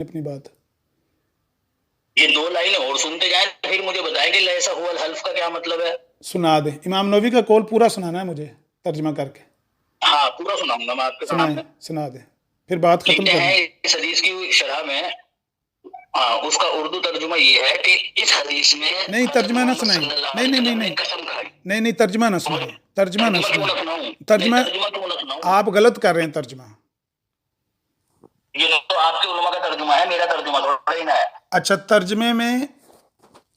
اپنی بات یہ دو لائنیں اور سنتے جائیں پھر مجھے بتائیں کہ لیسا ہوا الحلف کا کیا مطلب ہے. سنا دیں. امام نووی کا قول پورا سنانا ہے مجھے ترجمہ کر کے. ہاں پورا سناؤں گا میں آپ کے سنائیں, سامنے. سنا دیں, پھر بات ختم لکھتے کریں. ہیں اس حدیث کی شرح میں اس کا اردو ترجمہ یہ ہے کہ اس حدیث میں نہیں حضرت ترجمہ نہ محمد سنائیں. صلی اللہ نہیں علیہ نہیں نہیں وسلم نے نہیں قسم کھائی. نہیں نہیں ترجمہ نہ سنائیں. ترجمہ نہ ترجمہ کیوں سنائیں. نہ سناؤں؟ ترجمہ ترجمہ کیوں نہ سناؤں؟ آپ غلط کر رہے ہیں. ترجمہ یہ تو آپ کے علماء کا ترجمہ ہے, میرا ترجمہ تھوڑا ہی نہ ہے. اچھا, ترجمے میں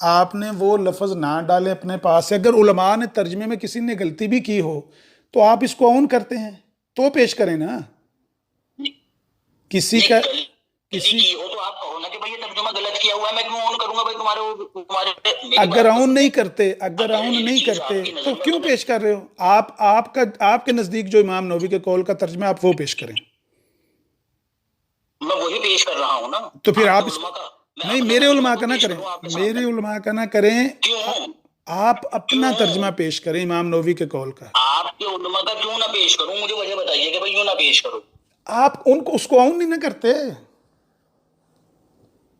آپ نے وہ لفظ نہ ڈالے اپنے پاس سے. اگر علماء نے ترجمے میں کسی نے غلطی بھی کی ہو تو آپ اس کو اون کرتے ہیں تو پیش کریں نا. کسی کا کسی کی ہو تو آپ کہو نا کہ بھائی یہ ترجمہ غلط کیا ہوا ہے, میں کیوں اون کروں گا بھائی تمہارے اگر اون نہیں کرتے, اگر اون نہیں کرتے تو کیوں پیش کر رہے ہو آپ کے نزدیک جو امام نووی کے قول کا ترجمہ آپ وہ پیش کریں. میں وہی پیش کر رہا ہوں نا. تو پھر آپ اس نہیں, میرے علماء کا نہ کریں, میرے علماء کا نہ کریں. آپ اپنا ترجمہ پیش کریں امام نووی کے قول کا. آپ کے علماء کا کیوں نہ پیش کروں, مجھے وجہ بتائیے کہ بھائی کیوں نہ پیش کروں. آپ ان کو اس کو اون نہیں نہ کرتے.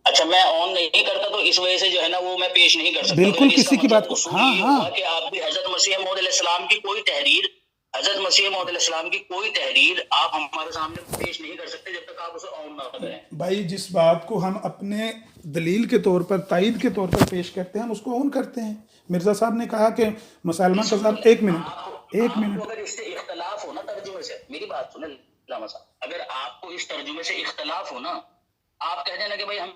اچھا میں آن نہیں کرتا تو اس وجہ سے جو ہے نا وہ میں پیش نہیں کر سکتا. بالکل کسی کی بات کو. ہاں ہاں کہ آپ بھی حضرت مسیح موعود علیہ السلام کی کوئی تحریر, حضرت مسیح موعود علیہ السلام کی کوئی تحریر آپ ہمارے سامنے پیش نہیں کر سکتے جب تک آپ اسے آن نہ کریں. بھائی جس بات کو ہم اپنے دلیل کے طور پر, تائید کے طور پر پیش کرتے ہیں ہم اس کو اون کرتے ہیں. مرزا صاحب نے کہا کہ مسلمہ کا صاحب ایک منٹ اگر اس سے اختلاف ہو نا ترجمے سے, میری بات سنیں علامہ صاحب, اگر آپ کو اس ترجمے سے اختلاف ہو نا, آپ کہہ دینا کہ بھائی ہم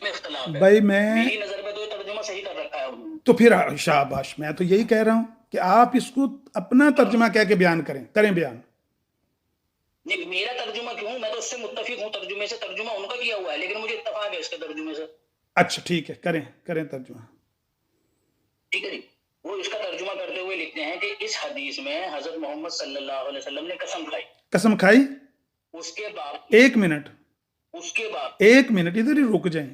اختلاف ہے. بھائی میں میری نظر میں تو یہ ترجمہ صحیح کر رکھا ہے انہوں نے. تو پھر شاباش, میں تو یہی کہہ رہا ہوں کہ آپ اس کو اپنا ترجمہ کہہ کے بیان کریں بیان. نہیں میرا ترجمہ کیوں, میں تو اس سے متفق ہوں, ترجمے سے ترجمہ ان کا کیا ہوا ہے لیکن مجھے اتفاق ہے اس کے ترجمے سے. اچھا ٹھیک ہے, کریں ترجمہ. ٹھیک ہے جی. وہ اس کا ترجمہ کرتے ہوئے لکھتے ہیں کہ اس حدیث میں حضرت محمد صلی اللہ علیہ وسلم نے قسم کھائی. اس کے بعد ایک منٹ ادھر ہی رک جائیں.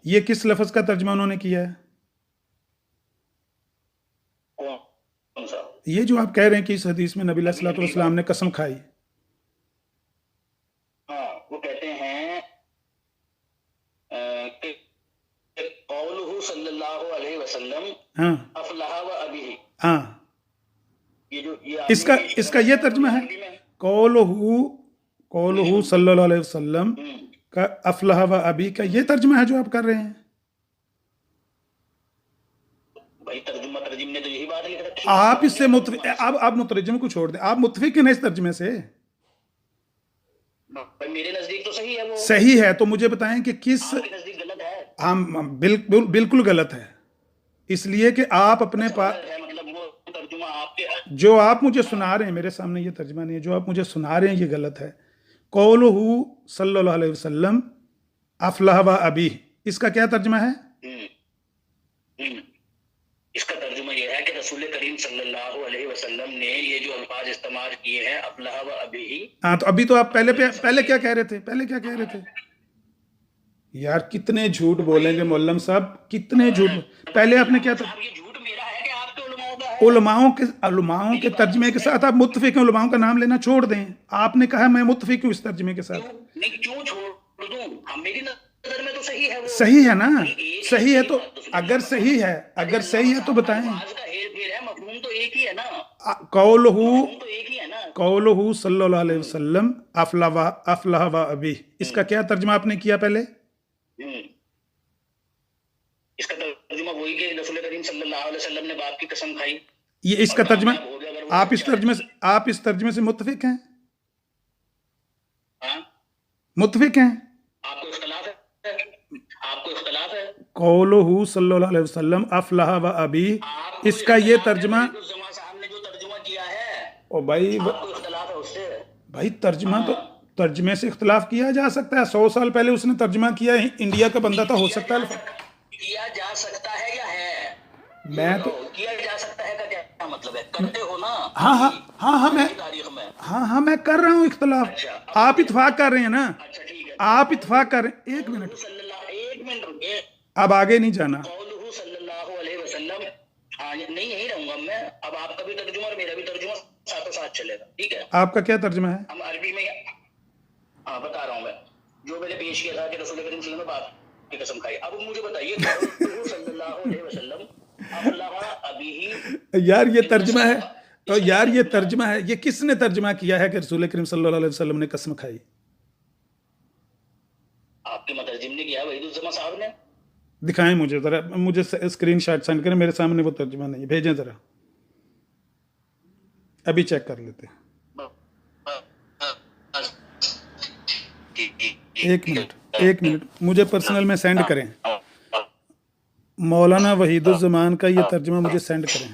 یہ کس لفظ کا ترجمہ انہوں نے کیا ہے؟ کون سا؟ یہ جو آپ کہہ رہے ہیں کہ اس حدیث میں نبی علیہ الصلوۃ والسلام نے قسم کھائی. ہاں وہ کہتے ہیں کہ قولہ صلی اللہ علیہ وسلم ہاں افلح و ابی. ہاں اس کا یہ ترجمہ ہے قولہ صلی اللہ علیہ وسلم کا افلح و ابی کا یہ ترجمہ ہے جو آپ کر رہے ہیں. بھائی ترجم نے تو یہی بات لکھ رکھی. آپ اس سے آپ مترجم کو چھوڑ دیں, آپ متفق ہیں نا اس ترجمے سے؟ میرے نزدیک تو صحیح ہے. وہ صحیح ہے تو مجھے بتائیں کہ کس نزدیک غلط ہے. ہم بالکل غلط ہے, اس لیے کہ آپ اپنے پاس مطلب وہ ترجمہ آپ کے جو آپ مجھے سنا رہے ہیں, میرے سامنے یہ ترجمہ نہیں ہے, جو آپ مجھے سنا رہے ہیں یہ غلط ہے. قولہ صلی اللہ علیہ وسلم افلح و ابی, اس کا کیا ترجمہ ہے؟ اس کا ترجمہ یہ ہے کہ رسول کریم صلی اللہ علیہ وسلم نے یہ جو الفاظ استعمال کیے ہیں افلح و ابی. ہاں تو ابھی تو آپ پہلے کیا کہہ رہے تھے؟ یار کتنے جھوٹ بولیں گے معلم صاحب, کتنے جھوٹ. پہلے آپ نے کیا تھا, یہ جھوٹ میرا ہے کہ آپ کے علماء کا ہے. علماؤں کے ترجمے کے ساتھ آپ متفق ہیں, علماؤں کا نام لینا چھوڑ دیں. آپ نے کہا میں متفق ہوں اس ترجمے کے ساتھ. نہیں کیوں چھوڑ دوں, میری نظر میں تو صحیح ہے. صحیح ہے نا, صحیح ہے تو اگر صحیح ہے تو بتائیں. مفہوم تو ایک ہی ہے نا. قولہ صلی اللہ علیہ وسلم افلح و ابی, اس کا کیا ترجمہ آپ نے کیا پہلے؟ اس کا ترجمہ وہی کہ رسول کریم صلی اللہ علیہ وسلم نے باپ کی قسم کھائی. یہ اس کا ترجمہ آپ اس ترجمے سے متفق ہیں؟ متفق ہیں؟ آپ کو اختلاف ہے. قولہ صلی اللہ علیہ وسلم افلح و ابی, اس کا یہ ترجمہ صاحب نے جو ترجمہ کیا ہے او بھائی اختلاف ہے اس سے. بھائی ترجمہ تو ترجمے سے اختلاف کیا جا سکتا ہے. 100 سال پہلے اس نے ترجمہ کیا ہے, انڈیا کا بندہ تھا, ہو سکتا ہے کیا جا سکتا ہے یا ہے. میں تو کیا جا سکتا ہے کا کیا مطلب ہے, کرتے ہو نا. ہاں میں کر رہا ہوں اختلاف. آپ اتفاق کر رہے ہیں نا, آپ اتفاق کر رہے ہیں. ایک منٹ رکے, اب آگے نہیں جانا. قولہ صلی اللہ علیہ وسلم نہیں یہی رہوں گا میں. اب آپ کا بھی ترجمہ اور میرا بھی ترجمہ ساتھ چلے گا. ٹھیک ہے, آپ کا کیا ترجمہ ہے؟ ہم عربی میں بتا رہا ہوں میں. جو میں نے پیش کیا تھا کہ رسول کریم صلی اللہ علیہ وسلم نے باپ کی قسم کھائی. اب مجھے بتائیے حضور صلی اللہ علیہ وسلم افلح ابیہ. یار یہ ترجمہ ہے، تو یار یہ ترجمہ ہے، یہ کس نے ترجمہ کیا ہے کہ رسول کریم صلی اللہ علیہ وسلم نے قسم کھائی؟ آپ کے مترجم نے کیا ہے، وحید الزمان صاحب نے. دکھائیں مجھے ذرا، مجھے اسکرین شاٹ سینڈ کریں، میرے سامنے وہ ترجمہ نہیں ہے، بھیجیں ذرا، ابھی چیک کر لیتے ہیں. ایک منٹ مجھے پرسنل میں سینڈ کریں، مولانا وحید الزمان کا یہ ترجمہ مجھے سینڈ کریں.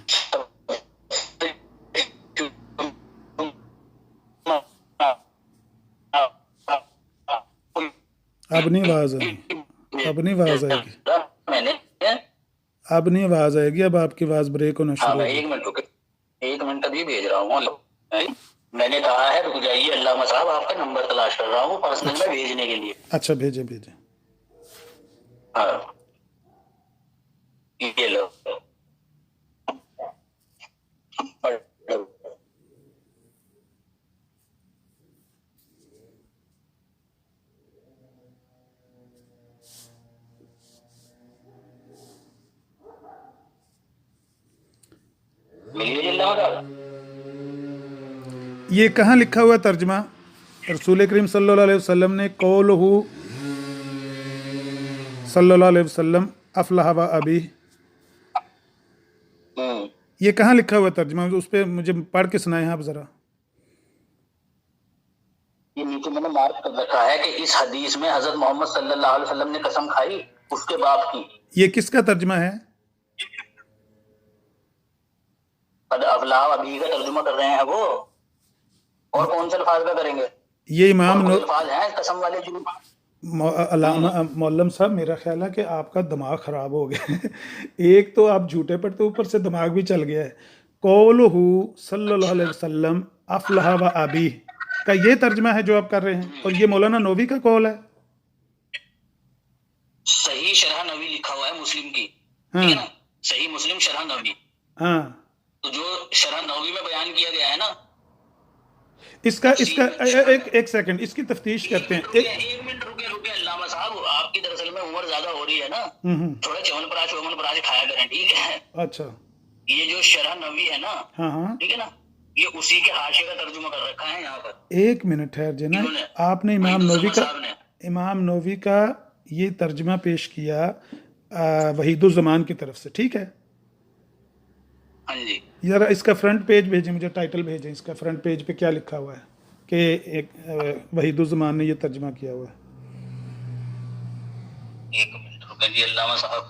اب نہیں آواز آئے گی، اب نہیں آواز آئے گی، اب نہیں آواز آئے گی، اب آپ کی آواز بریک ہونا شروع ہو گئی. ایک منٹ ابھی بھیج رہا ہوں. میں نے کہا ہے رک جائیے علامہ صاحب، آپ کا نمبر تلاش کر رہا ہوں پرسنل میں بھیجنے کے لیے. اچھا بھیجیں بھیجیں. ہاں یہ لو. یہ کہاں لکھا ہوا ہے ترجمہ؟ رسول کریم صلی اللہ علیہ وسلم نے قولہ صلی اللہ علیہ وسلم افلح و ابی، یہ کہاں لکھا ہوا ہے ترجمہ؟ اس پہ مجھے پڑھ کے سنائیں آپ ذرا. یہ نیچے میں نے مارک کر رکھا ہے کہ اس حدیث میں حضرت محمد صلی اللہ علیہ وسلم نے قسم کھائی اس کے باپ کی. یہ کس کا ترجمہ ہے؟ قد افلح ابی کا ترجمہ کر رہے ہیں وہ، اور کون سے الفاظ کا کریں گے؟ یہ امام الفاظ ہیں قسم والے جو. علامہ مولم صاحب، میرا خیال ہے کہ آپ کا دماغ خراب ہو گیا ہے. ایک تو آپ جھوٹے پڑھتے، اوپر سے دماغ بھی چل گیا ہے. قولہ صلی اللہ علیہ وسلم افلح و ابی کا یہ ترجمہ ہے جو آپ کر رہے ہیں، اور یہ مولانا نووی کا قول ہے. صحیح شرح نووی لکھا ہوا ہے مسلم کی، ٹھیک ہے نا، صحیح مسلم شرح نووی. ہاں تو جو شرح نووی میں بیان کیا گیا ہے نا، اس کا ایک سیکنڈ اس کی تفتیش کرتے ہیں. ایک منٹ رکے علامہ صاحب، آپ کی دراصل میں عمر زیادہ ہو رہی ہے نا، تھوڑا چون پراش کھایا کریں، ٹھیک ہے. اچھا یہ جو شرح نووی ہے نا، ہاں ٹھیک ہے نا، یہ اسی کے حاشیے کا ترجمہ کر رکھا ہے یہاں پر. ایک منٹ ٹھہر جنا، آپ نے امام نووی کا یہ ترجمہ پیش کیا وحید الزمان کی طرف سے، ٹھیک ہے. ہاں جی. ذرا اس کا فرنٹ پیج بھیجیں مجھے، ٹائٹل بھیجیں اس کا، فرنٹ پیج پہ کیا لکھا ہوا ہے کہ ایک وحید الزمان نے یہ ترجمہ کیا ہوا ہے. ایک منٹ رکیں جی علامہ صاحب.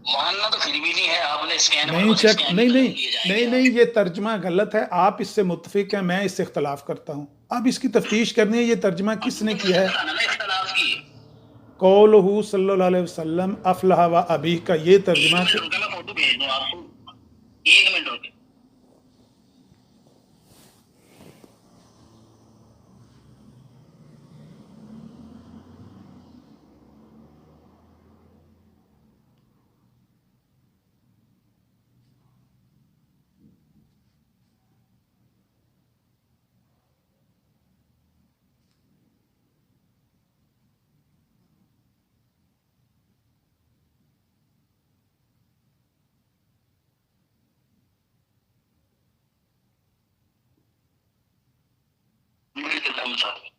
ماننا تو پھر بھی نہیں ہے، آپ نے اسکین نہیں چیک نہیں یہ ترجمہ غلط ہے. آپ اس سے متفق ہیں، میں اس سے اختلاف کرتا ہوں. اب اس کی تفتیش کرنی ہے یہ ترجمہ کس نے کیا ہے. اختلاف کی قولہ صلی اللہ علیہ وسلم افلح و ابی کا یہ ترجمہ. میں فوٹو بھیج دوں آپ کو، ایک منٹ رکے.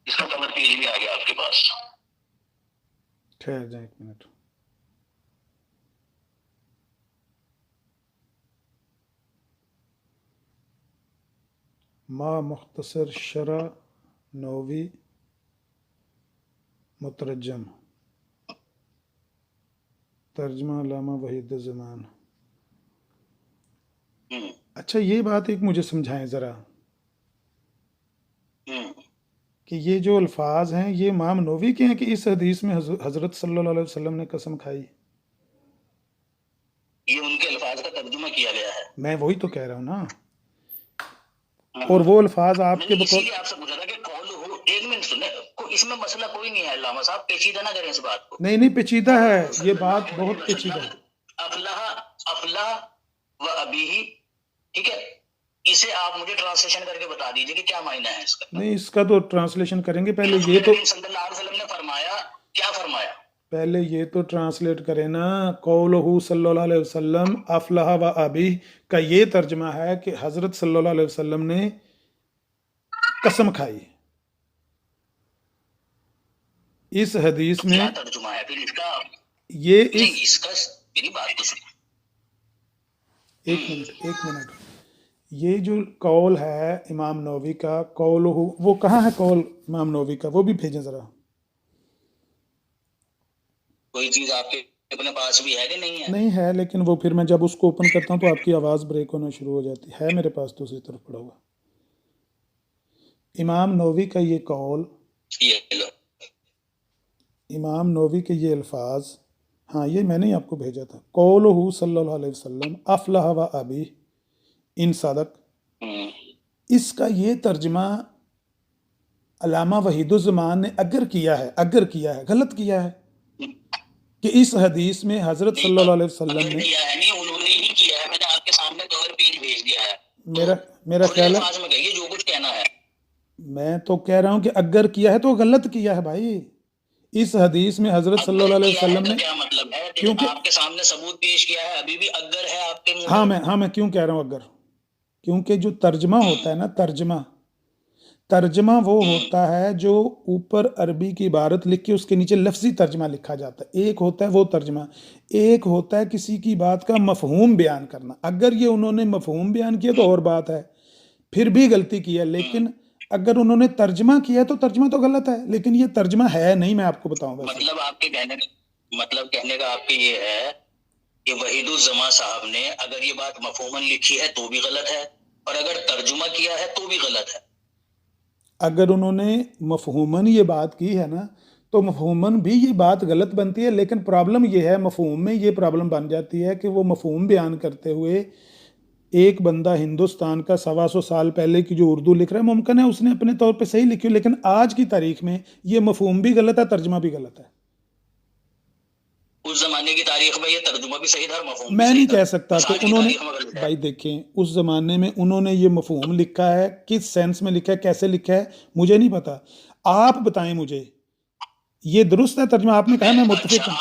اس کا کور پیج بھی آ گیا آپ کے پاس. ٹھہر جائیں ایک منٹ. ما مختصر شرح نووی مترجم، ترجمہ علامہ وحید الزمان. اچھا یہ بات ایک مجھے سمجھائیں ذرا کہ یہ جو الفاظ ہیں یہ امام نووی کے ہیں کہ اس حدیث میں حضرت صلی اللہ علیہ وسلم نے قسم کھائی؟ یہ ان کے الفاظ کا ترجمہ کیا گیا ہے. میں وہی تو کہہ رہا ہوں نا. اور وہ الفاظ آپ کے اسی لیے آپ سے پوچھا تھا کہ قول ہو. ایک منٹ سنیں، اس میں مسئلہ کوئی نہیں ہے علامہ صاحب، پیچیدہ نہ کریں اس بات کو. نہیں پیچیدہ ہے، یہ بات بہت پیچیدہ ہے. افلح و ابیہ، ٹھیک ہے، اسے آپ مجھے ٹرانسلیشن کر کے بتا دیجئے کہ کیا معنی ہے اس کا. نہیں اس کا تو ٹرانسلیشن کریں گے پہلے یہ تو صلی اللہ علیہ وسلم نے فرمایا کیا فرمایا پہلے یہ تو ٹرانسلیٹ کریں نا. قولہ صلی اللہ علیہ وسلم افلح و ابی کا یہ ترجمہ ہے کہ حضرت صلی اللہ علیہ وسلم نے قسم کھائی. اس حدیث میں کیا ترجمہ ہے پھر اس کا؟ یہ نہیں اس کا میری بات تو سنو. ایک منٹ یہ جو قول ہے امام نووی کا قولہ وہ کہاں ہے؟ قول امام نووی کا وہ بھی بھیجیں ذرا. کوئی چیز آپ کے اپنے پاس بھی ہے کہ نہیں ہے؟ نہیں ہے لیکن وہ پھر میں جب اس کو اوپن کرتا ہوں تو آپ کی آواز بریک ہونا شروع ہو جاتی ہے. میرے پاس تو اسی طرف پڑا ہوا امام نووی کا یہ قول، یہ لو امام نووی کے یہ الفاظ. ہاں یہ میں نے آپ کو بھیجا تھا. قولہ صلی اللہ علیہ وسلم افلح و ابی ان صدق. اس کا یہ ترجمہ علامہ وحید الزمان نے اگر کیا ہے غلط کیا ہے کہ اس حدیث میں حضرت صلی اللہ علیہ وسلم نے کیا ہے نہیں انہوں نے ہی کیا ہے. میں نے آپ کے سامنے کور پیج بھیج دیا ہے. میرا خیال ہے الفاظ میں کہیے جو کچھ کہنا ہے. میں تو کہہ رہا ہوں کہ اگر کیا ہے تو غلط کیا ہے بھائی. اس حدیث میں حضرت صلی اللہ علیہ وسلم نے کیا مطلب ہے؟ کیونکہ آپ کے سامنے ثبوت پیش کیا ہے ابھی بھی اگر ہے آپ کے منہ ہاں میں کیوں کہہ رہا ہوں اگر؟ کیونکہ جو ترجمہ ہوتا ہے نا ترجمہ وہ ہوتا ہے جو اوپر عربی کی عبارت لکھ کے اس کے نیچے لفظی ترجمہ لکھا جاتا ہے. ایک ہوتا ہے وہ ترجمہ، ایک ہوتا ہے کسی کی بات کا مفہوم بیان کرنا. اگر یہ انہوں نے مفہوم بیان کیا تو اور بات ہے، پھر بھی غلطی کی ہے. لیکن اگر انہوں نے ترجمہ کیا تو ترجمہ تو غلط ہے، لیکن یہ ترجمہ ہے نہیں. میں آپ کو بتاؤں ویسے مطلب آپ کے کہنے کا آپ کے یہ ہے کہ وحید الزمان صاحب نے اگر یہ بات مفہوماً لکھی ہے تو بھی غلط ہے اور اگر ترجمہ کیا ہے تو بھی غلط ہے. اگر انہوں نے مفہوماً یہ بات کی ہے نا تو مفہوماً بھی یہ بات غلط بنتی ہے. لیکن پرابلم یہ ہے مفہوم میں یہ پرابلم بن جاتی ہے کہ وہ مفہوم بیان کرتے ہوئے ایک بندہ ہندوستان کا 125 سال پہلے کی جو اردو لکھ رہا ہے ممکن ہے اس نے اپنے طور پہ صحیح لکھی ہو، لیکن آج کی تاریخ میں یہ مفہوم بھی غلط ہے، ترجمہ بھی غلط ہے. اس زمانے کی تاریخ میں یہ ترجمہ بھی صحیح تھا اور مفہوم بھی میں صحیح نہیں تھا. کہہ سکتا بس کہ آج کی انہوں نے تاریخ میں غلط ہے. بھائی دیکھیں اس زمانے میں انہوں نے یہ مفہوم لکھا ہے، کس سینس میں لکھا ہے، کیسے لکھا ہے مجھے نہیں پتا. آپ بتائیں مجھے یہ درست ہے ترجمہ؟ آپ نے کہا میں متفق ہوں.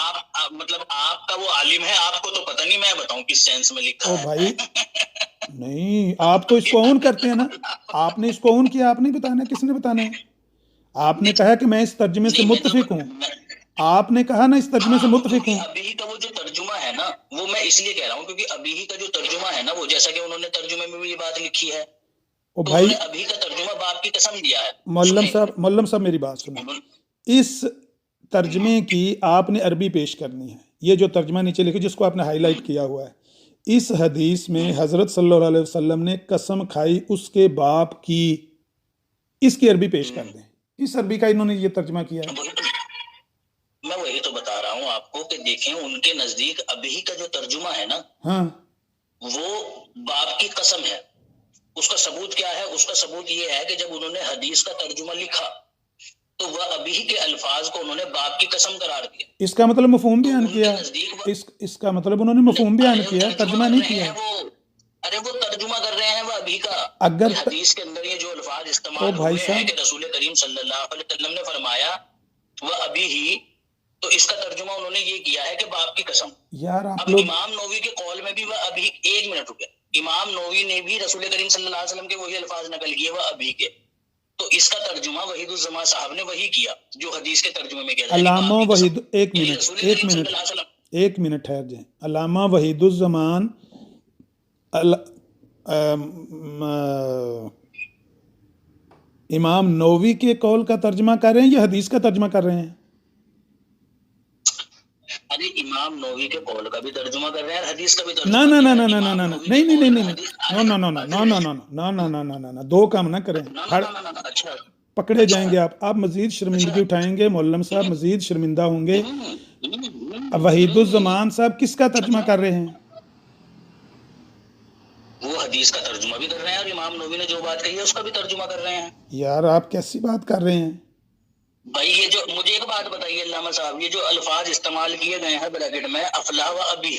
مطلب آپ کا وہ عالم ہے، آپ کو تو پتہ نہیں، میں بتاؤں کس سینس میں لکھا او ہے. بھائی نہیں، آپ تو اس کو اون کرتے ہیں نا. آپ نے اس کو اون کیا، آپ نہیں بتانا. کس نے بتانا ہے؟ آپ نے کہا کہ میں اس ترجمے سے متفق ہوں. آپ نے کہا نا اس ترجمے سے متفق ہوں. ابھی کا وہ جو ترجمہ ہے نا وہ میں اس لیے کہہ رہا ہوں کیونکہ ابھی کا جو ترجمہ ہے نا وہ جیسا کہ انہوں نے ترجمے میں بھی یہ بات لکھی ہے او تو بھائی انہوں نے ابھی کا ترجمہ باپ کی قسم دیا ہے. مولم صاحب میری بات سنیں. اس ترجمے کی آپ نے عربی پیش کرنی ہے. یہ جو ترجمہ نیچے لکھے جس کو آپ نے ہائی لائٹ کیا ہوا ہے، اس حدیث میں حضرت صلی اللہ علیہ وسلم نے قسم کھائی اس کے باپ کی، اس کی عربی پیش کر دیں. اس عربی کا انہوں نے یہ ترجمہ کیا ہے. میں وہی تو بتا رہا ہوں آپ کو کہ دیکھیں ان کے نزدیک ابھی کا جو ترجمہ ہے نا ہاں وہ باپ کی قسم ہے. اس کا ثبوت کیا ہے؟ اس کا ثبوت یہ ہے کہ جب انہوں نے حدیث کا ترجمہ لکھا تو وہ ابھی کے الفاظ کو انہوں نے باپ کی قسم قرار دیا. اس کا مطلب مفہوم بیان کیا. اس کا مطلب انہوں نے مفہوم بیان کیا، ترجمہ نہیں کیا. ارے وہ ترجمہ کر رہے ہیں وہ ابھی کا. اگر حدیث کے اندر یہ جو الفاظ استعمال ہوئے ہیں کہ رسول کریم صلی اللہ علیہ وسلم نے فرمایا وہ ابھی ہی، تو اس کا ترجمہ انہوں نے یہ کیا ہے کہ باپ کی قسم. یار آپ اب لوگ امام نووی کے قول میں بھی وہ ابھی، ایک منٹ رکے، امام نووی نے بھی رسول کریم صلی اللہ علیہ وسلم کے وہی الفاظ نقل کیے وہ ابھی کے، تو اس کا ترجمہ وحید الزمان صاحب نے وہی کیا جو حدیث کے ترجمے میں کیا ہے. علامہ وحید ایک منٹ ٹھہر جائیں. علامہ وحید الزمان امام نووی کے قول کا ترجمہ کر رہے ہیں یا حدیث کا ترجمہ کر رہے ہیں؟ ارے امام نووی کے قول کا بھی ترجمہ کر رہے ہیں اور حدیث کا بھی ترجمہ. نہ دو کام نہ کریں، پکڑے جائیں گے آپ مزید شرمندگی اٹھائیں گے. مولم صاحب مزید شرمندہ ہوں گے. وحید الزمان صاحب کس کا ترجمہ کر رہے ہیں؟ وہ حدیث کا ترجمہ بھی کر رہے ہیں اور امام نووی نے جو بات کہی ہے اس کا بھی ترجمہ کر رہے ہیں. یار آپ کیسی بات کر رہے ہیں بھائی؟ یہ جو مجھے ایک بات بتائیے علامہ صاحب، یہ جو الفاظ استعمال کیے گئے ہیں بریکٹ میں افلاح و ابی،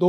2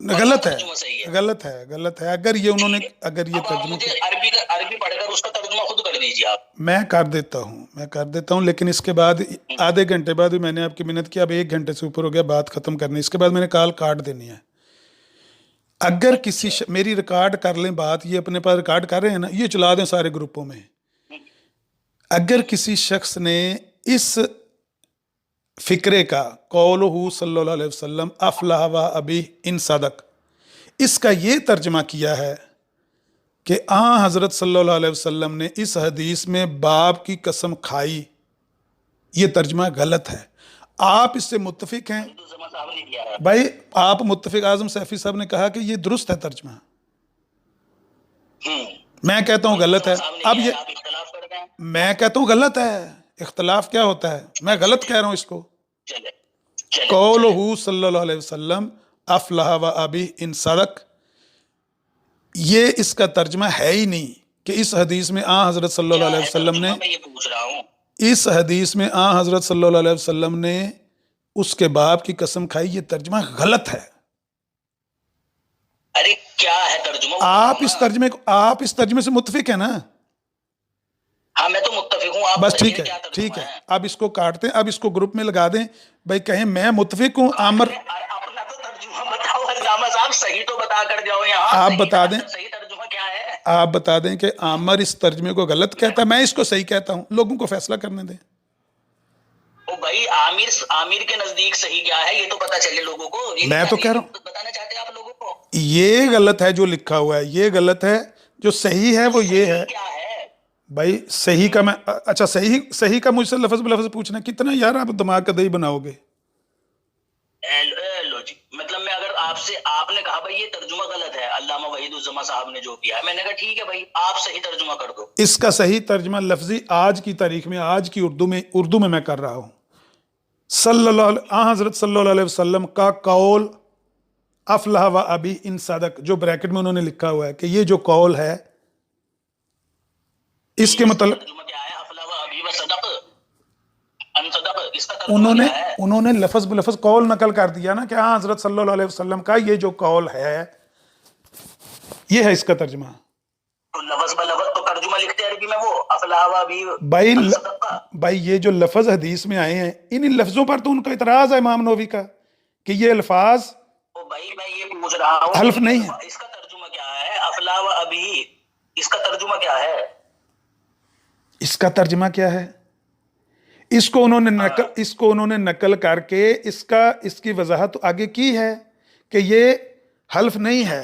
غلط ہے، ترجمہ صحیح ہے. غلط ہے، غلط ہے. اگر یہ انہوں نے ٹھیک ہے. اگر یہ اب آپ ترجمہ مجھے عربی پڑھ کر اس کا ترجمہ خود کر دیجیے آپ. میں کر دیتا ہوں لیکن اس کے بعد آدھے گھنٹے بعد بھی میں نے آپ کی منت کی، اب 1 گھنٹے سے اوپر ہو گیا، بات ختم کرنی، اس کے بعد میں نے کال کاٹ دینی ہے. اگر کسی میری ریکارڈ کر لیں بات، یہ اپنے پاس ریکارڈ کر رہے ہیں نا، یہ چلا دیں سارے گروپوں میں. اگر کسی شخص نے اس فکرے کا قولہ صلی اللہ علیہ وسلم افلح و ابی ان صدق، اس کا یہ ترجمہ کیا ہے کہ حضرت صلی اللہ علیہ وسلم نے اس حدیث میں باپ کی قسم کھائی، یہ ترجمہ غلط ہے. آپ اس سے متفق ہیں؟ صاحب نے کیا ہے. بھائی آپ متفق، اعظم سیفی صاحب نے کہا کہ یہ درست ہے ترجمہ، میں کہتا ہوں غلط ہے. اب یہ آپ اختلاف کرتے ہیں. میں کہتا ہوں غلط ہے. اختلاف کیا ہوتا ہے؟ میں غلط کہہ رہا ہوں اس کو. چلے قولہ صلی اللہ علیہ وسلم افلح و ابی ان صدق، یہ اس کا ترجمہ ہے ہی نہیں کہ اس حدیث میں حضرت صلی اللہ علیہ وسلم نے، میں یہ پوچھ رہا ہوں. اس حدیث میں حضرت صلی اللہ علیہ وسلم نے اس کے باپ کی قسم کھائی، یہ ترجمہ غلط ہے. ارے کیا ہے ترجمہ؟ آپ اس ترجمے سے متفق ہیں نا؟ ہاں میں تو متفق ہوں. آپ بس بتائیے ٹھیک ہے، کیا ترجمہ ٹھیک ہے. اب اس کو کاٹتے ہیں، اب اس کو گروپ میں لگا دیں. بھائی کہیں میں متفق ہوں عامر، اپنا تو ترجمہ بتاؤ علامہ صاحب، صحیح تو بتا کر جاؤ. یہاں آپ بتا دیں، صحیح ترجمہ کیا ہے؟ آپ بتا دیں کہ عامر اس ترجمے کو غلط کہتا ہے، میں اس کو صحیح کہتا ہوں، لوگوں کو فیصلہ کرنے دیں. او بھائی عامر کے نزدیک صحیح کیا ہے یہ تو پتا چلے لوگوں کو. میں تو کہہ رہا ہوں بتانا چاہتے ہیں آپ لوگوں کو. یہ غلط ہے جو لکھا ہوا ہے، یہ غلط ہے. جو صحیح ہے وہ یہ ہے. کیا ہے بھائی صحیح کا میں اچھا صحیح کا مجھ سے لفظ بلفظ پوچھنا کتنا یار آپ دماغ کا دہی بناؤ گے. لو جی، مطلب میں اگر آپ نے کہا بھائی یہ ترجمہ غلط ہے علامہ وحید الزما صاحب نے جو کیا ہے، میں نے کہا ٹھیک ہے بھائی آپ صحیح ترجمہ کر دو. اس کا صحیح ترجمہ لفظی آج کی تاریخ میں، آج کی اردو میں کر رہا ہوں. حضرت صلی اللہ علیہ وسلم کا قول افلح و ابی ان صدق، جو بریکٹ میں انہوں نے لکھا ہوا ہے کہ یہ جو قول ہے اس کے متعلق ترجمہ کیا ہے؟ افلا و ابی و صدق ان صدق، اس کا ترجمہ کیا ہے؟ انہوں نے لفظ بلفظ قول نقل کر دیا نا کہ حضرت صلی اللہ علیہ وسلم کا یہ جو قول ہے یہ ہے اس کا ترجمہ. تو لفظ بلفظ تو ترجمہ لکھتے ہیں عربی میں وہ افلا و ابی بھائی ان صدق کا. بھائی یہ جو لفظ حدیث میں آئے ہیں ان لفظوں پر تو ان کا اعتراض ہے امام نووی کا کہ یہ الفاظ او بھائی میں یہ پوچھ رہا ہوں حلف نہیں ہے. اس کا ترجمہ کیا ہے؟ افلا و ابی، اس کا ترجمہ کیا ہے؟ اس کا ترجمہ کیا ہے؟ اس کو انہوں نے نقل کر کے اس کی وضاحت آگے کی ہے کہ یہ حلف نہیں ہے.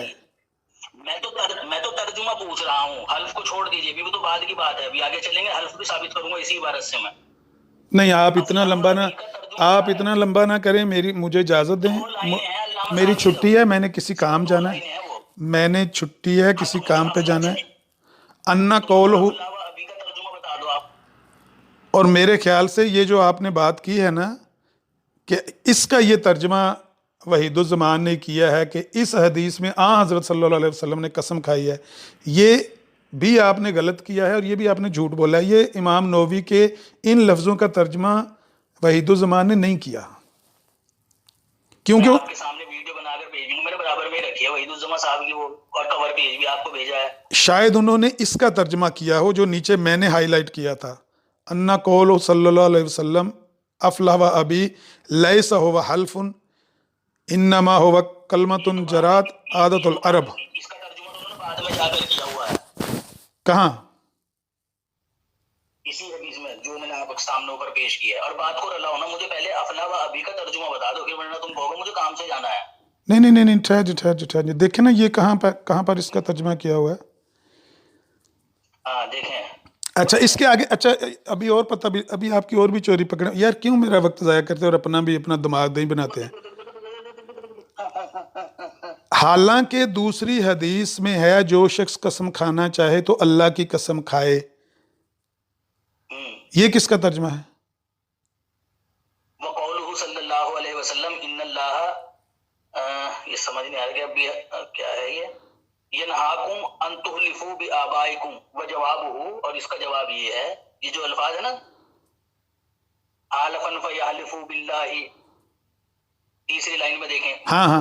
میں تو ترجمہ پوچھ رہا ہوں، حلف کو چھوڑ دیجئے، ابھی تو بعد کی بات ہے، ابھی آگے چلیں گے، حلف بھی ثابت کروں گا اسی عبارت سے میں. نہیں آپ اتنا لمبا نہ کریں، مجھے اجازت دیں، میری چھٹی ہے، میں نے کسی کام جانا ہے، میں نے چھٹی ہے کسی کام پہ جانا ہے. انا قول ہو، ابھی کا ترجمہ بتا دو آپ. اور میرے خیال سے یہ جو آپ نے بات کی ہے نا کہ اس کا یہ ترجمہ وحید الزمان نے کیا ہے کہ اس حدیث میں حضرت صلی اللہ علیہ وسلم نے قسم کھائی ہے، یہ بھی آپ نے غلط کیا ہے اور یہ بھی آپ نے جھوٹ بولا ہے. یہ امام نووی کے ان لفظوں کا ترجمہ وحید الزمان نے نہیں کیا، کیونکہ آپ کے سامنے ویڈیو بنا کر بھیج دوں، میرے برابر میں رکھی ہے وحید الزما صاحب کی وہ، اور کور پیج بھی آپ کو بھیجا ہے. شاید انہوں نے اس کا ترجمہ کیا ہو جو نیچے میں نے ہائی لائٹ کیا تھا، انا قول صلی اللہ علیہ وسلم افلح و ابی لیس ہو حلف انما ہو کلمۃ جرات عادت العرب. اس کا ترجمہ تو انہوں نے بعد میں جا کر کیا ہوا ہے. کہاں؟ اسی حدیث میں جو میں نے آپ کے سامنے اوپر پیش کیا ہے. اور بات کو رلا ہونا، مجھے پہلے افلا و ابی کا ترجمہ بتا دو، کہ ورنہ تم کہو گے مجھے کام سے جانا ہے. نہیں ٹھہر جی دیکھیں نا یہ کہاں پر اس کا ترجمہ کیا ہوا ہے. ہاں دیکھیں. اچھا اس کے آگے، اچھا ابھی اور پتہ بھی، ابھی آپ کی اور بھی چوری پکڑے یار، کیوں میرا وقت ضائع کرتے اور اپنا دماغ نہیں بناتے ہیں. حالانکہ دوسری حدیث میں ہے جو شخص قسم کھانا چاہے تو اللہ کی قسم کھائے، یہ کس کا ترجمہ ہے؟ وقولہ صلی اللہ علیہ وسلم ان اللہ، یہ سمجھ نہیں آ رہا کہ کیا ہے یہ، ینہاکم ان تحلفوا بآبائکم وجوابہ، اور اس کا جواب یہ ہے، یہ جو الفاظ ہے نا حالفا فیحلفوا باللہ، تیسری لائن میں دیکھیں. ہاں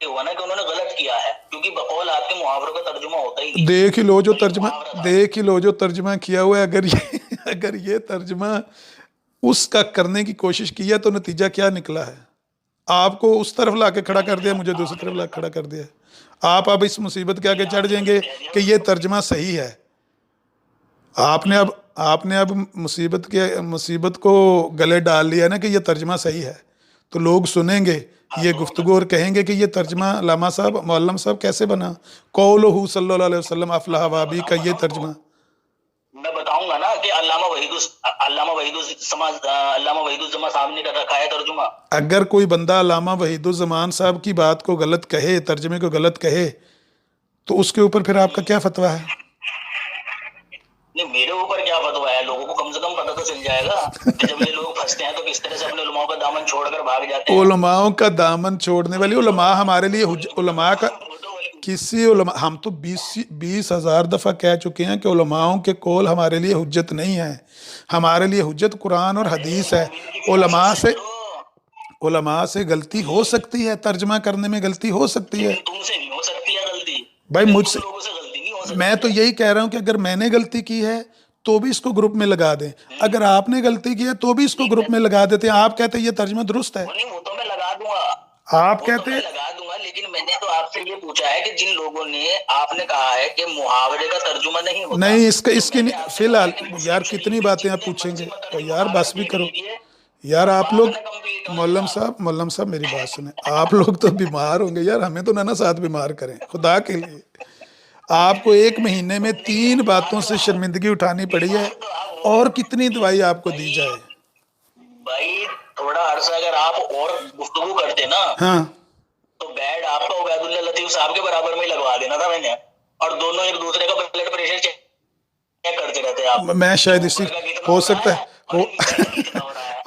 ہوا نا کہ انہوں نے غلط کیا ہے، کیونکہ بقول آپ کے محاوروں کا ترجمہ ہوتا ہی نہیں۔ دیکھ ہی لو جو یہ ترجمہ محاورہ تھا۔ دیکھ ہی لو جو ترجمہ کیا ہوا ہے، اگر یہ ترجمہ اس کا کرنے کی کوشش کی ہے تو نتیجہ کیا نکلا ہے؟ آپ کو اس طرف لا کے کھڑا کر دیا، مجھے دوسری طرف لا کے کھڑا کر دیا۔ آپ اب اس مصیبت کے آگے چڑھ جائیں گے کہ یہ ترجمہ صحیح ہے۔ آپ نے اب مصیبت کو گلے ڈال لیا نا کہ یہ ترجمہ صحیح ہے، تو لوگ سنیں گے یہ گفتگو اور کہیں گے کہ یہ ترجمہ علامہ صاحب معلم صاحب کیسے بنا؟ قولہ صلی اللہ علیہ وسلم افلح وابی کا یہ ترجمہ۔ میں بتاؤں گا نا کہ علامہ وحید الزمان صاحب نے کر رکھا ہے ترجمہ۔ اگر کوئی بندہ علامہ وحید الزمان صاحب کی بات کو غلط کہے، ترجمے کو غلط کہے، تو اس کے اوپر پھر آپ کا کیا فتویٰ ہے؟ نہیں، میرے اوپر کیا فتویٰ ہے؟ لوگوں کو کم سے کم پتہ تو چل جائے گا کہ جب یہ لوگ پھنستے ہیں تو کس طرح سے اپنے علماء کا دامن چھوڑ کر بھاگ جاتے ہیں۔ علماؤں کا دامن چھوڑنے والی علماء ہمارے لیے علماء کا کسی علماء، ہم تو 20,000 دفعہ کہہ چکے ہیں کہ علماؤں کے قول ہمارے لیے حجت نہیں ہے، ہمارے لیے حجت قرآن اور حدیث ہے۔ علماء سے غلطی ہو سکتی ہے، ترجمہ کرنے میں غلطی ہو سکتی ہے۔ تم سے نہیں ہو سکتی ہے غلطی بھائی مجھ سے، لوگوں سے غلطی نہیں ہو سکتی۔ میں تو یہی کہہ رہا ہوں کہ اگر میں نے غلطی کی ہے تو بھی اس کو گروپ میں لگا دیں، اگر آپ نے غلطی کی ہے تو بھی اس کو گروپ میں لگا دیتے ہیں۔ آپ کہتے ہیں یہ ترجمہ درست ہے، وہ تو میں لگا دوں گا، آپ کہتے ہیں لگا دوں گا، لیکن میں نے تو آپ سے یہ پوچھا ہے کہ جن لوگوں نے، آپ نے کہا ہے کہ محاورے کا ترجمہ نہیں ہوتا، نہیں اس کی فی الحال یار کتنی باتیں آپ پوچھیں گے؟ اور یار بس بھی کرو یار، آپ لوگ مولم صاحب میری بات سنیں، آپ لوگ تو بیمار ہوں گے یار، ہمیں تو نہ ساتھ بیمار کریں خدا کے لیے۔ آپ کو 1 مہینے میں 3 باتوں سے شرمندگی اٹھانی پڑی ہے، اور کتنی دوائی آپ کو دی جائے؟ بھائی تھوڑا عرصہ اگر آپ اور گفتگو کرتے نا، ہاں تو بیڈ آپ کا عبید اللہ لطیف صاحب کے برابر میں لگوا دینا تھا میں نے، اور دونوں ایک دوسرے کا بلڈ پریشر چیک کرتے رہتے آپ۔ میں شاید اسی ہو سکتا ہے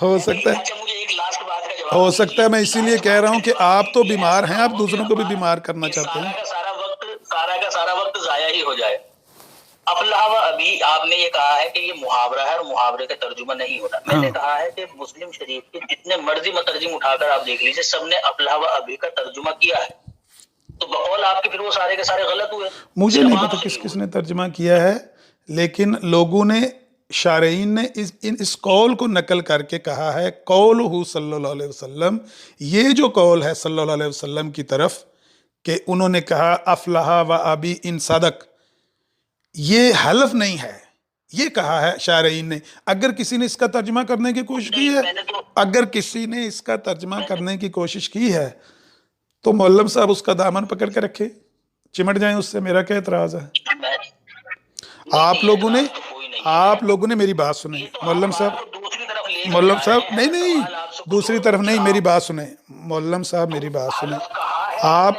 ہو سکتا ہے اچھا مجھے ایک لاسٹ بات کا جواب ہو سکتا ہے میں اسی لیے کہہ رہا ہوں کہ آپ تو بیمار ہیں، آپ دوسروں کو بھی بیمار کرنا چاہتے ہیں۔ سارا کا سارا وقت ضائع ہی ہو جائے۔ افلاح و ابی آپ نے یہ کہا ہے کہ یہ محاورہ ہے اور محاورے کا ترجمہ نہیں ہوتا۔ میں نے کہا ہے کہ مسلم شریف کے جتنے مرضی مترجم اٹھا کر آپ دیکھ لیجیے، سب نے افلاح و ابی کا ترجمہ کیا ہے، تو بقول آپ کے پھر وہ سارے کے سارے غلط ہوئے۔ مجھے نہیں پتا کس نے ترجمہ کیا ہے، لیکن لوگوں نے، شارعین نے اس قول کو نقل کر کے کہا ہے قولہ صلی اللہ علیہ وسلم، یہ جو قول ہے صلی اللہ علیہ وسلم کی طرف کہ انہوں نے کہا افلح و ابی ان صدق، یہ حلف نہیں ہے، یہ کہا ہے شارعین نے۔ اگر کسی نے اس کا ترجمہ کرنے کی کوشش کی ہے، تو معلم صاحب اس کا دامن پکڑ کے رکھے، چمٹ جائیں اس سے، میرا کیا اعتراض ہے؟ آپ لوگوں نے میری بات سنیں معلم صاحب نہیں دوسری طرف نہیں، میری بات سنیں معلم صاحب، میری بات سنیں آپ،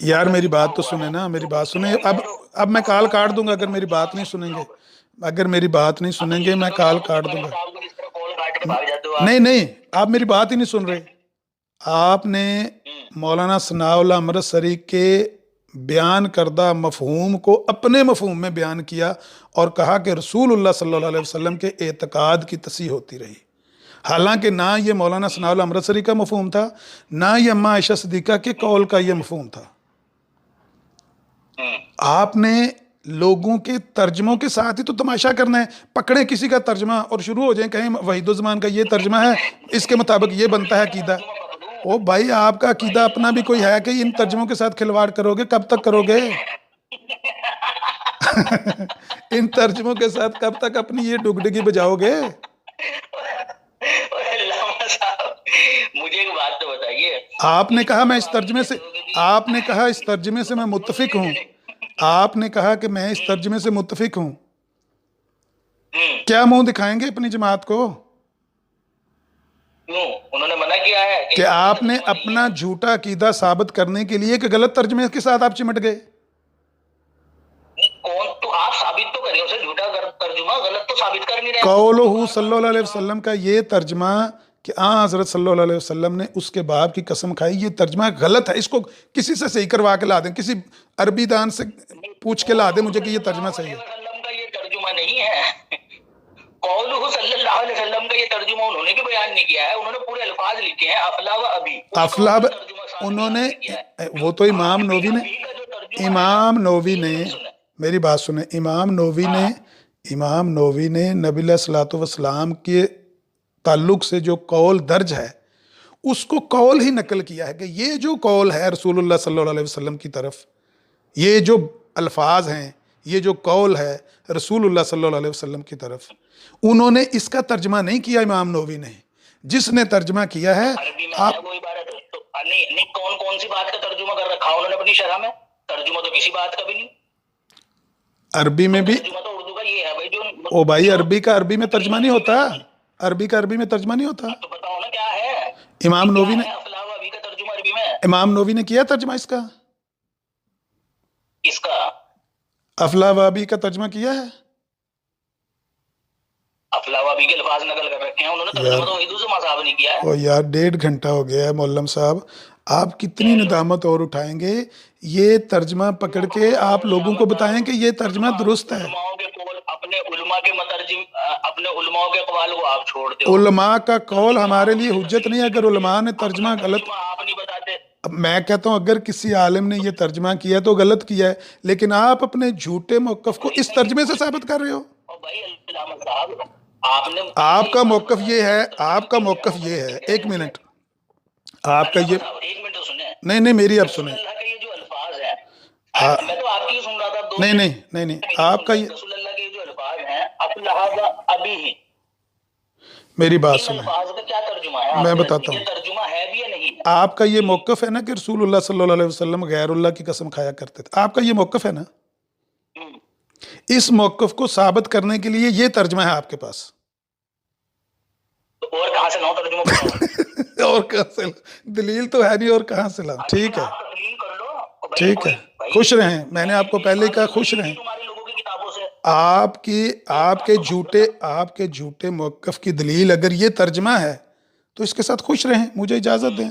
یار میری بات تو سنیں نا، میری بات سنیں۔ اب میں کال کاٹ دوں گا اگر میری بات نہیں سنیں گے، میں کال کاٹ دوں گا۔ نہیں آپ میری بات ہی نہیں سن رہے۔ آپ نے مولانا ثناء اللہ امرتسری کے بیان کردہ مفہوم کو اپنے مفہوم میں بیان کیا اور کہا کہ رسول اللہ صلی اللہ علیہ وسلم کے اعتقاد کی تصحیح ہوتی رہی، حالانکہ نہ یہ مولانا ثناء اللہ امرتسری کا مفہوم تھا، نہ یہ اماں عائشہ صدیقہ کے قول کا یہ مفہوم تھا۔ آپ نے لوگوں کے ترجموں کے ساتھ ہی تو تماشا کرنا ہے، پکڑیں کسی کا ترجمہ اور شروع ہو جائیں، کہیں وحید الزمان کا یہ ترجمہ ہے، اس کے مطابق یہ بنتا ہے عقیدہ۔ او بھائی آپ کا عقیدہ اپنا بھی کوئی ہے کہ ان ترجموں کے ساتھ کھلواڑ کرو گے؟ کب تک کرو گے؟ ان ترجموں کے ساتھ کب تک اپنی یہ ڈگڈگی بجاؤ گے؟ مجھے ایک بات تو بتائیے، آپ نے کہا میں اس ترجمے سے میں متفق ہوں، آپ نے کہا کہ میں اس ترجمے سے متفق ہوں، کیا منہ دکھائیں گے اپنی جماعت کو؟ انہوں نے منع کیا ہے کہ آپ نے اپنا جھوٹا عقیدہ ثابت کرنے کے لیے کہ غلط ترجمے کے ساتھ آپ چمٹ گئے؟ تو آپ ثابت تو کریں، اسے جھوٹا ترجمہ غلط تو ثابت کر نہیں رہے۔ قولہ صلی اللہ علیہ وسلم کا یہ ترجمہ کہ حضرت صلی اللہ علیہ وسلم نے اس کے باپ کی قسم کھائی، یہ ترجمہ غلط ہے، اس کو کسی سے صحیح کروا کے لا دیں، کسی عربی دان سے پوچھ کے لا دیں مجھے کہ یہ ترجمہ صحیح ہے۔ کا یہ ترجمہ نہیں ہے، قولہ صلی اللہ علیہ وسلم کا یہ ترجمہ انہوں نے بھی بیان نہیں کیا ہے, انہوں نے پورے الفاظ لکھے ہیں افلا و ابھی. افلا انہوں نے, وہ تو امام نووی نے, امام نووی نے, میری بات سنیں, امام نووی نے نبی علیہ الصلوۃ والسلام کے تعلق سے جو قول درج ہے اس کو قول ہی نقل کیا ہے کہ یہ جو قول ہے رسول اللہ صلی اللہ علیہ وسلم کی طرف, یہ جو الفاظ ہیں, یہ جو قول ہے رسول اللہ صلی اللہ علیہ وسلم کی طرف, انہوں نے اس کا ترجمہ نہیں کیا امام نووی نے. جس نے ترجمہ کیا ہے آپ نہیں کون سی بات کا ترجمہ کر رکھا انہوں نے اپنی شرح میں؟ ترجمہ تو کسی بات کا بھی نہیں. عربی میں بھی, ترجمہ تو اردو کا یہ ہے بھائی جو او بھائی عربی کا عربی میں ترجمہ نہیں ہوتا, عربی کا عربی میں ترجمہ نہیں ہوتا. تو بتاؤ نا کیا ہے امام نووی نے, افلا و ابھی کا ترجمہ عربی میں امام نووی نے کیا ترجمہ اس کا, اس کا افلا و ابی کا ترجمہ کیا ہے. افلا و ابھی کے الفاظ نقل کر رکھے ہیں انہوں نے, ترجمہ تو وحید الزما صاحب نے کیا ہے. او یار 1.5 گھنٹہ ہو گیا ہے مولم صاحب, آپ کتنی ندامت اور اٹھائیں گے. یہ ترجمہ پکڑ کے آپ لوگوں کو بتائیں کہ یہ ترجمہ درست ہے. علماء کے قول, اپنے علماء کے مترجم, اپنے علماء کے قوال کو آپ چھوڑ دو. علماء کا قول ہمارے لیے حجت نہیں ہے. اگر علماء نے ترجمہ غلط, آپ نہیں بتاتے. اب میں کہتا ہوں اگر کسی عالم نے یہ ترجمہ کیا تو غلط کیا ہے, لیکن آپ اپنے جھوٹے موقف کو اس ترجمے سے ثابت کر رہے ہو. اور بھائی علامہ صاحب آپ نے, آپ کا موقف یہ ہے, آپ کا موقف یہ ہے, ایک منٹ, آپ کا یہ, ایک منٹ تو سنیں, نہیں میری اب سنیں, اللہ کے یہ جو الفاظ ہیں, میں تو آپ کی سن رہا تھا. نہیں آپ کا یہ, رسول اللہ کے جو الفاظ ہیں افلا و ابھی ہی, میری بات ان سنیں, الفاظ کا کیا ترجمہ ہے؟ میں بتاتا ہوں. یہ ترجمہ ہے بھی یا نہیں ہے؟ آپ کا یہ موقف ہے نا کہ رسول اللہ صلی اللہ علیہ وسلم غیر اللہ کی قسم کھایا کرتے تھے, آپ کا یہ موقف ہے نا. اس موقف کو ثابت کرنے کے لیے یہ ترجمہ ہے آپ کے پاس. تو اور کہاں سے لاؤں ترجمہ بتاؤ. اور کہاں سے, دلیل تو ہے نہیں, اور کہاں سے لاؤں. ٹھیک ہے, آپ تسلیم کر لو. ٹھیک ہے, خوش رہیں. میں نے آپ کو پہلے ہی کہا خوش رہیں. تمہارے لوگوں کی کتابوں سے آپ کے جھوٹے موقف کی دلیل اگر یہ ترجمہ ہے تو اس کے ساتھ خوش رہیں. مجھے اجازت دیں.